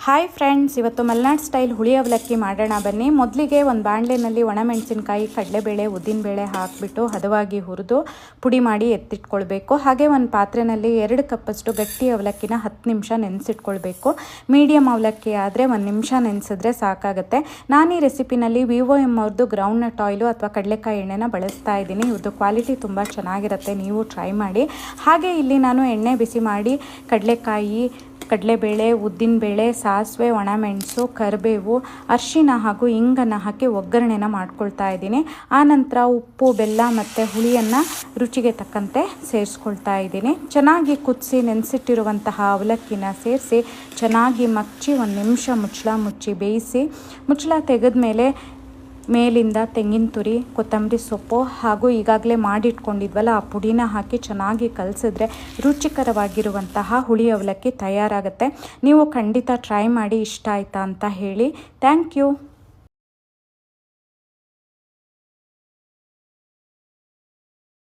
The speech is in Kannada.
ಹಾಯ್ ಫ್ರೆಂಡ್ಸ್, ಇವತ್ತು ಮಲೆನಾಡು ಸ್ಟೈಲ್ ಹುಳಿ ಅವಲಕ್ಕಿ ಮಾಡೋಣ ಬನ್ನಿ. ಮೊದಲಿಗೆ ಒಂದು ಬಾಣಲೆಯಲ್ಲಿ ಒಣಮೆಣಸಿನಕಾಯಿ, ಕಡಲೆಬೇಳೆ, ಉದ್ದಿನಬೇಳೆ ಹಾಕಿಬಿಟ್ಟು ಹದವಾಗಿ ಹುರಿದು ಪುಡಿ ಮಾಡಿ ಎತ್ತಿಟ್ಕೊಳ್ಬೇಕು. ಹಾಗೆ ಒಂದು ಪಾತ್ರೆಯಲ್ಲಿ 2 ಕಪ್ಪಷ್ಟು ಗಟ್ಟಿ ಅವಲಕ್ಕಿನ 10 ನಿಮಿಷ ನೆನೆಸಿಟ್ಕೊಳ್ಬೇಕು. ಮೀಡಿಯಮ್ ಅವಲಕ್ಕಿ ಆದರೆ 1 ನಿಮಿಷ ನೆನೆಸಿದ್ರೆ ಸಾಕಾಗುತ್ತೆ. ನಾನು ಈ ರೆಸಿಪಿನಲ್ಲಿ VOM ಅವ್ರದ್ದು ಗ್ರೌಂಡ್ನಟ್ ಆಯಿಲು ಅಥವಾ ಕಡಲೆಕಾಯಿ ಎಣ್ಣೆನ ಬಳಸ್ತಾ ಇದ್ದೀನಿ. ಇವ್ರದ್ದು ಕ್ವಾಲಿಟಿ ತುಂಬ ಚೆನ್ನಾಗಿರುತ್ತೆ, ನೀವು ಟ್ರೈ ಮಾಡಿ. ಹಾಗೆ ಇಲ್ಲಿ ನಾನು ಎಣ್ಣೆ ಬಿಸಿ ಮಾಡಿ ಕಡಲೆಕಾಯಿ, ಕಡಲೆಬೇಳೆ, ಉದ್ದಿನಬೇಳೆ, ಸಾಸಿವೆ, ಒಣಮೆಣಸು, ಕರಿಬೇವು, ಅರಿಶಿನ ಹಾಗೂ ಇಂಗನ್ನು ಹಾಕಿ ಒಗ್ಗರಣೆನ ಮಾಡ್ಕೊಳ್ತಾ ಇದ್ದೀನಿ. ಆನಂತರ ಉಪ್ಪು, ಬೆಲ್ಲ ಮತ್ತು ಹುಳಿಯನ್ನು ರುಚಿಗೆ ತಕ್ಕಂತೆ ಸೇರಿಸ್ಕೊಳ್ತಾ ಇದ್ದೀನಿ. ಚೆನ್ನಾಗಿ ಕುದಿಸಿ ನೆನೆಸಿಟ್ಟಿರುವಂತಹ ಅವಲಕ್ಕಿನ ಸೇರಿಸಿ ಚೆನ್ನಾಗಿ ಮಚ್ಚಿ 1 ನಿಮಿಷ ಮುಚ್ಚಳ ಮುಚ್ಚಿ ಬೇಯಿಸಿ, ಮುಚ್ಚಳ ತೆಗೆದ ಮೇಲಿಂದ ತೆಂಗಿನ ತುರಿ, ಕೊತ್ತಂಬರಿ ಸೊಪ್ಪು ಹಾಗೂ ಈಗಾಗಲೇ ಮಾಡಿಟ್ಕೊಂಡಿದ್ವಲ್ಲ ಆ ಪುಡಿನ ಹಾಕಿ ಚೆನ್ನಾಗಿ ಕಲಸಿದ್ರೆ ರುಚಿಕರವಾಗಿರುವಂತಹ ಹುಳಿ ಅವಲಕ್ಕಿ ತಯಾರಾಗುತ್ತೆ. ನೀವು ಖಂಡಿತ ಟ್ರೈ ಮಾಡಿ ಇಷ್ಟ ಆಯಿತಾ ಅಂತ ಹೇಳಿ. Thank you.